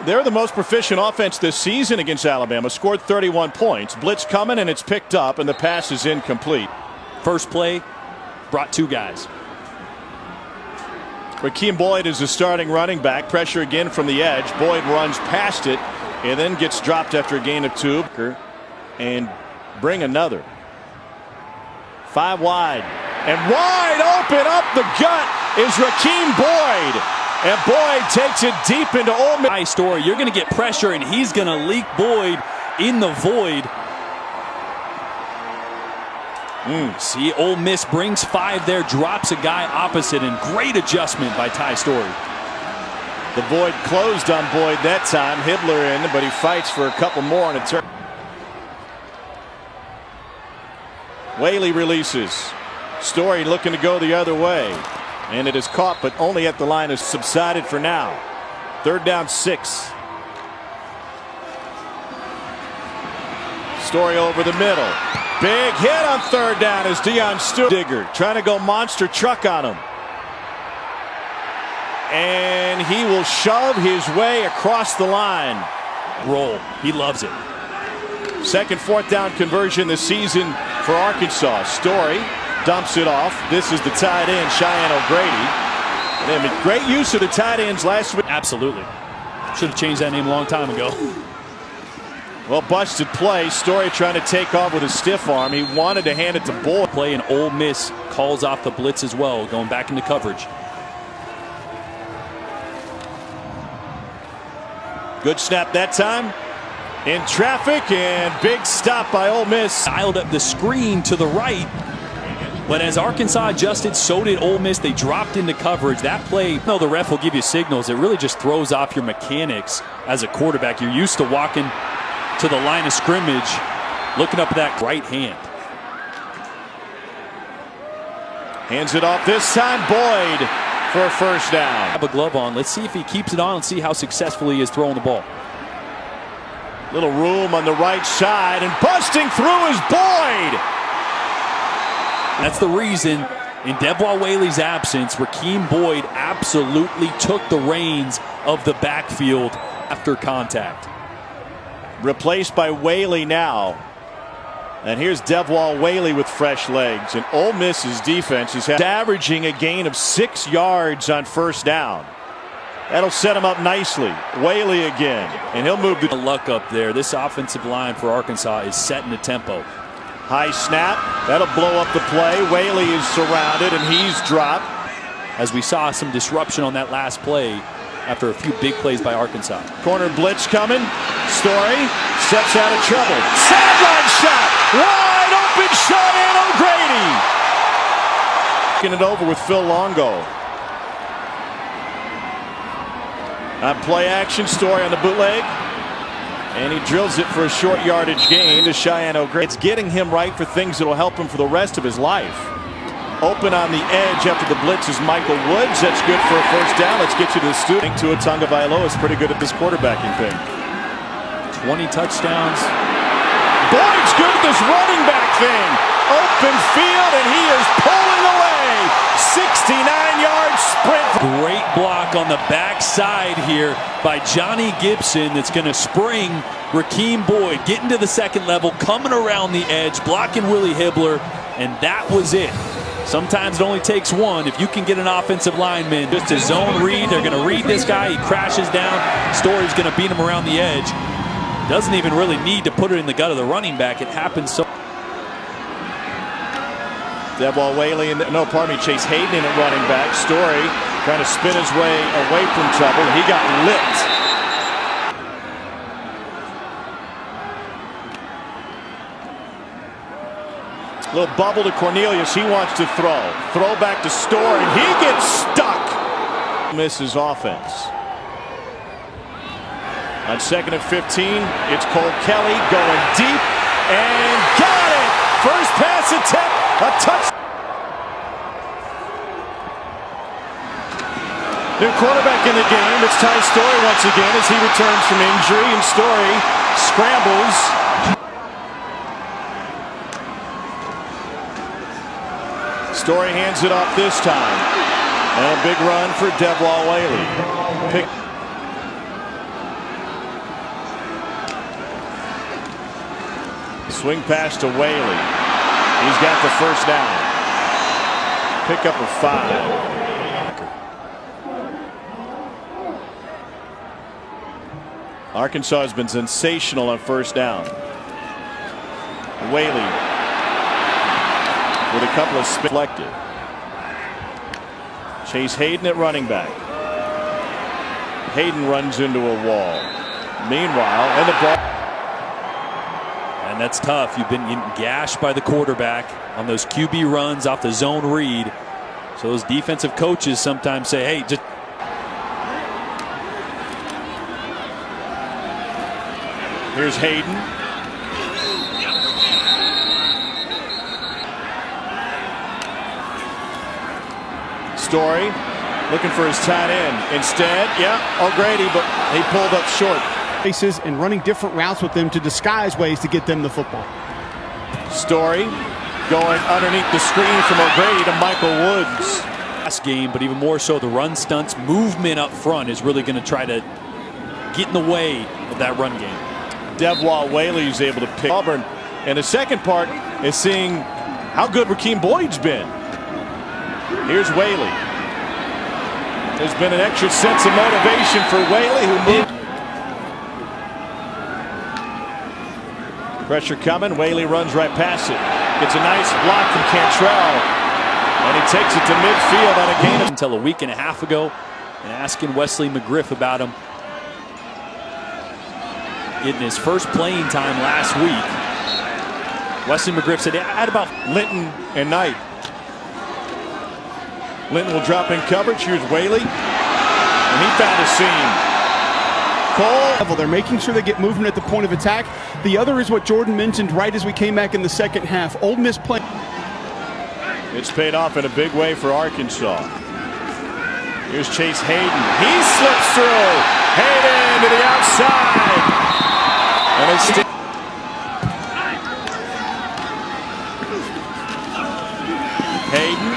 They're the most proficient offense this season against Alabama. Scored 31 points. Blitz coming, and it's picked up, and the pass is incomplete. First play brought two guys. Rakeem Boyd is the starting running back. Pressure again from the edge. Boyd runs past it and then gets dropped after a gain of 2. And bring another. 5 wide. And wide open up the gut is Rakeem Boyd. And Boyd takes it deep into Ole Miss. High story. You're going to get pressure, and he's going to leak Boyd in the void. See, Ole Miss brings 5 there, drops a guy opposite, and great adjustment by Ty Storey. The void closed on Boyd that time. Hibbler in, but he fights for a couple more on a turn. Whaley releases. Storey looking to go the other way. And it is caught, but only at the line. Has subsided for now. 3rd down 6. Storey over the middle. Big hit on 3rd down as Deion Stewart. Digger trying to go monster truck on him. And he will shove his way across the line. Roll. He loves it. 2nd 4th down conversion this season for Arkansas. Storey dumps it off. This is the tight end, Cheyenne O'Grady. And I mean, great use of the tight ends last week. Absolutely. Should have changed that name a long time ago. Well, busted play. Storey trying to take off with a stiff arm. He wanted to hand it to Boyd. Play, and Ole Miss calls off the blitz as well, going back into coverage. Good snap that time. In traffic, and big stop by Ole Miss. Dialed up the screen to the right, but as Arkansas adjusted, so did Ole Miss. They dropped into coverage. That play, no, the ref will give you signals. It really just throws off your mechanics as a quarterback. You're used to walking to the line of scrimmage, looking up at that right hand. Hands it off this time. Boyd for a 1st down. Have a glove on. Let's see if he keeps it on and see how successful he is throwing the ball. Little room on the right side, and busting through is Boyd. That's the reason, in Devwah Whaley's absence, Rakeem Boyd absolutely took the reins of the backfield after contact. Replaced by Whaley now. And here's Devwah Whaley with fresh legs. And Ole Miss's defense is averaging a gain of 6 yards on 1st down. That'll set him up nicely. Whaley again, and he'll move the luck up there. This offensive line for Arkansas is setting the tempo. High snap. That'll blow up the play. Whaley is surrounded, and he's dropped. As we saw some disruption on that last play after a few big plays by Arkansas. Corner blitz coming. Storey steps out of trouble. Sideline shot. Wide open Cheyenne O'Grady. Getting it over with Phil Longo. On play action, Storey on the bootleg. And he drills it for a short yardage gain to Cheyenne O'Grady. It's getting him right for things that will help him for the rest of his life. Open on the edge after the blitz is Michael Woods. That's good for a 1st down. Let's get you to the studio. Tua Tagovailoa is pretty good at this quarterbacking thing. 20 touchdowns. Boyd's good at this running back thing. Open field, and he is pulling away. 69-yard sprint. Great block on the backside here by Johnny Gibson. That's going to spring Rakeem Boyd, getting to the 2nd level, coming around the edge, blocking Willie Hibbler, and that was it. Sometimes it only takes one. If you can get an offensive lineman just to zone read, they're going to read this guy. He crashes down. Storey's going to beat him around the edge. Doesn't even really need to put it in the gut of the running back. It happens so. Devwah Whaley, Chase Hayden in at running back. Storey trying to spin his way away from trouble. He got licked. Little bubble to Cornelius. He wants to throw. Throw back to Storey. He gets stuck. Misses offense. On 2nd and 15, it's Cole Kelly going deep and got it. First pass attempt, a touch. New quarterback in the game. It's Ty Storey once again as he returns from injury, and Storey scrambles. Storey hands it off this time. And a big run for Devwah Whaley. Swing pass to Whaley. He's got the first down. Pickup of 5. Arkansas has been sensational on first down. Whaley with a couple of deflected. Chase Hayden at running back. Hayden runs into a wall. Meanwhile, and the ball. And that's tough. You've been getting gashed by the quarterback on those QB runs off the zone read. So those defensive coaches sometimes say, hey, just. Here's Hayden. Story looking for his tight end. Instead, O'Grady, but he pulled up short. And running different routes with them to disguise ways to get them the football. Story going underneath the screen from O'Grady to Michael Woods. Last game, but even more so the run stunts. Movement up front is really going to try to get in the way of that run game. Devwall Whaley's able to pick Auburn. And the second part is seeing how good Rakeem Boyd's been. Here's Whaley. There's been an extra sense of motivation for Whaley, who moved. Pressure coming. Whaley runs right past it. Gets a nice block from Cantrell. And he takes it to midfield on a gain of. Until a week and a half ago, and asking Wesley McGriff about him getting his first playing time last week. Wesley McGriff said, I had about Linton and Knight. Linton will drop in coverage. Here's Whaley. And he found a seam. Cole. They're making sure they get movement at the point of attack. The other is what Jordan mentioned right as we came back in the second half. Ole Miss play. It's paid off in a big way for Arkansas. Here's Chase Hayden. He slips through. Hayden to the outside. And it's Hayden.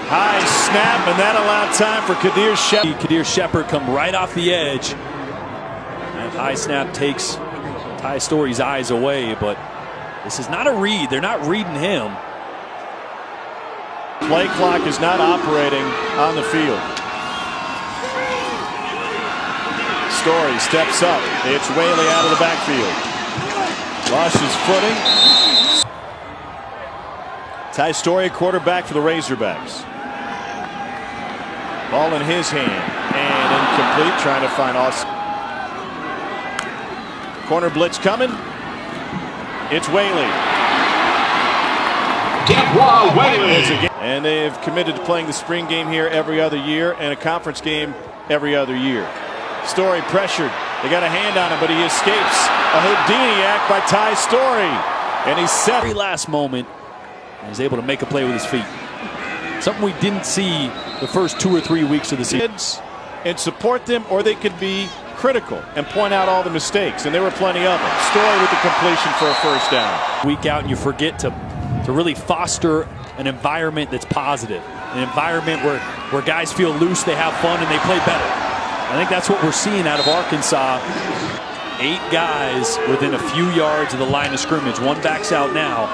High snap, and that allowed time for Kadir Shepard. Kadir Shepard come right off the edge. And high snap takes Ty Story's eyes away, but this is not a read. They're not reading him. Play clock is not operating on the field. Story steps up. It's Whaley out of the backfield. Lost his footing. Ty Story, quarterback for the Razorbacks. Ball in his hand and incomplete. Trying to find Austin. Corner blitz coming. It's Whaley. And they've committed to playing the spring game here every other year and a conference game every other year. Story pressured. They got a hand on him, but he escapes. A Houdini act by Ty Story. And he's set. Very last moment, and he's able to make a play with his feet. Something we didn't see the first 2 or 3 weeks of the season. And support them, or they could be critical and point out all the mistakes, and there were plenty of them. Story with the completion for a first down. Week out, and you forget to really foster an environment that's positive, an environment where guys feel loose, they have fun, and they play better. I think that's what we're seeing out of Arkansas. 8 guys within a few yards of the line of scrimmage. One backs out now.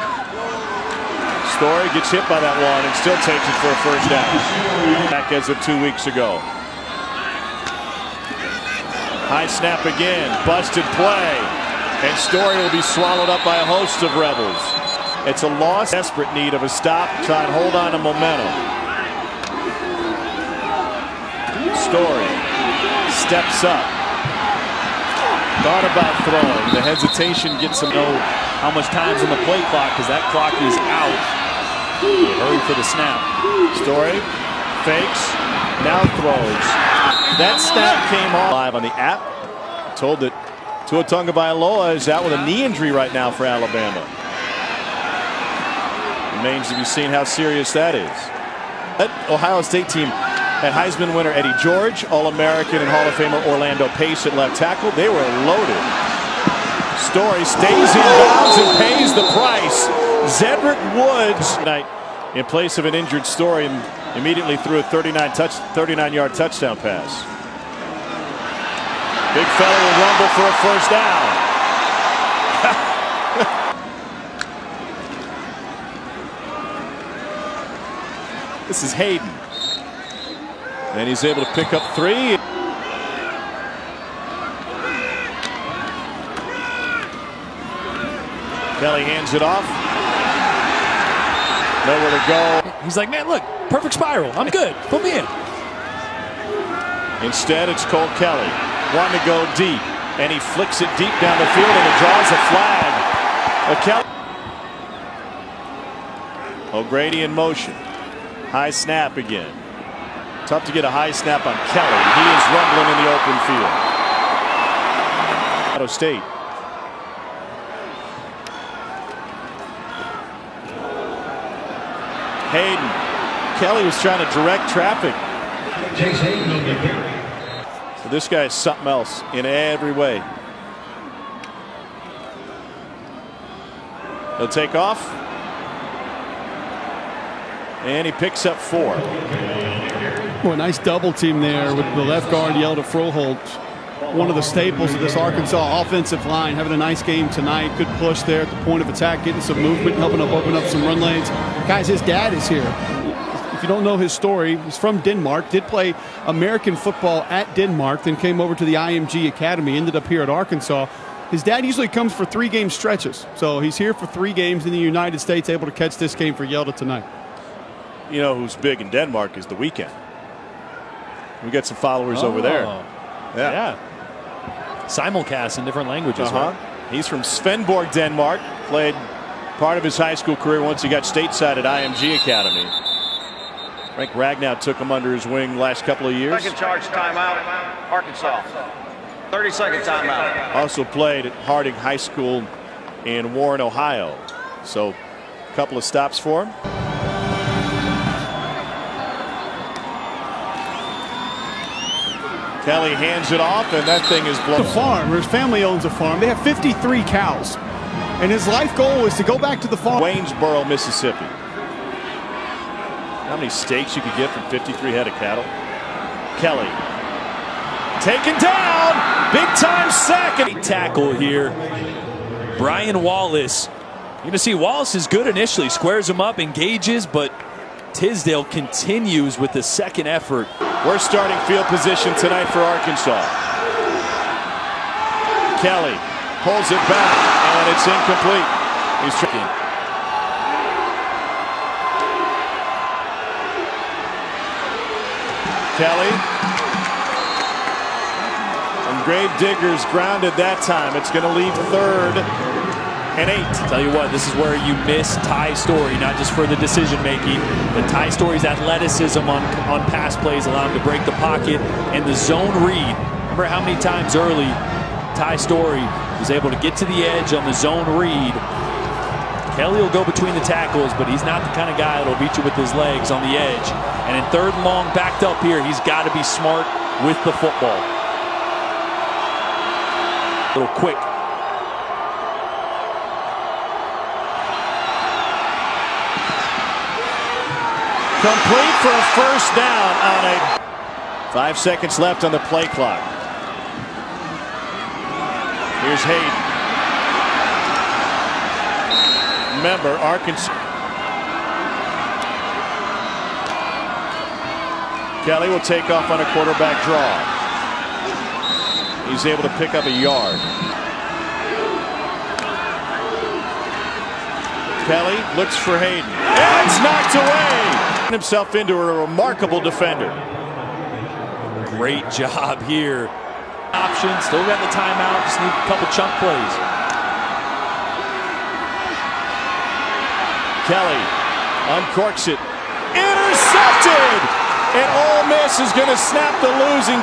Story gets hit by that one and still takes it for a first down. Back as of 2 weeks ago. High snap again. Busted play. And Story will be swallowed up by a host of Rebels. It's a loss. Desperate need of a stop. Try and hold on to momentum. Story steps up. Thought about throwing. The hesitation gets him. Know how much time's on the play clock, because that clock is out. Hurry for the snap. Story fakes. Now throws. That snap came off. Live on the app. Told that Tua Tagovailoa is out with a knee injury right now for Alabama. Remains to be seen how serious that is. That Ohio State team had Heisman winner Eddie George, All-American and Hall of Famer Orlando Pace at left tackle. They were loaded. Story stays in bounds and pays the price. Zedrick Woods tonight in place of an injured Story and immediately threw a 39-yard touchdown pass. Big fella will rumble for a first down. This is Hayden. And he's able to pick up 3. Kelly hands it off. Nowhere to go. He's like, man, look, perfect spiral. I'm good. Put me in. Instead, it's Cole Kelly. Wanting to go deep. And he flicks it deep down the field, and it draws a flag. Kelly. O'Grady in motion. High snap again. Tough to get a high snap on Kelly. He is rumbling in the open field. Colorado State. Hayden. Kelly was trying to direct traffic. So this guy is something else in every way. He'll take off. And he picks up 4. Well, a nice double team there with the left guard, Hjalte Froholdt. One of the staples of this Arkansas offensive line, having a nice game tonight. Good push there at the point of attack, getting some movement, helping up open up some run lanes. Guys, his dad is here. If you don't know his story, he's from Denmark, did play American football at Denmark, then came over to the IMG Academy, ended up here at Arkansas. His dad usually comes for 3-game stretches, so he's here for 3 games in the United States, able to catch this game for Hjalte tonight. You know who's big in Denmark is The Weeknd. We got some followers over there. Yeah. Simulcast in different languages. Right? He's from Svendborg, Denmark. Played part of his high school career once he got stateside at IMG Academy. Frank Ragnow took him under his wing last couple of years. Second charge timeout, Arkansas. 30-second timeout. Also played at Harding High School in Warren, Ohio. So a couple of stops for him. Kelly hands it off, and that thing is blown. The farm, his family owns a farm. They have 53 cows. And his life goal is to go back to the farm. Waynesboro, Mississippi. How many steaks you could get from 53 head of cattle? Kelly. Taken down. Big time sack. Tackle here. Brian Wallace. You're going to see Wallace is good initially. Squares him up, engages, but Tisdale continues with the second effort. We're starting field position tonight for Arkansas. Kelly pulls it back, and it's incomplete. He's tricking. Kelly. And Gravediggers grounded that time. It's going to leave 3rd and 8. Tell you what, this is where you miss Ty Story, not just for the decision making, but Ty Story's athleticism on pass plays allow him to break the pocket and the zone read. Remember how many times early Ty Story was able to get to the edge on the zone read. Kelly will go between the tackles, but he's not the kind of guy that'll beat you with his legs on the edge. And in 3rd and long, backed up here, he's got to be smart with the football. A little quick. Complete for a first down on a 5 seconds left on the play clock. Here's Hayden. Remember, Arkansas. Kelly will take off on a quarterback draw. He's able to pick up a yard. Kelly looks for Hayden. And it's knocked away. Himself into a remarkable defender. Great job here. Option, still got the timeout, just need a couple chunk plays. Kelly uncorks it. Intercepted! And Ole Miss is going to snap the losing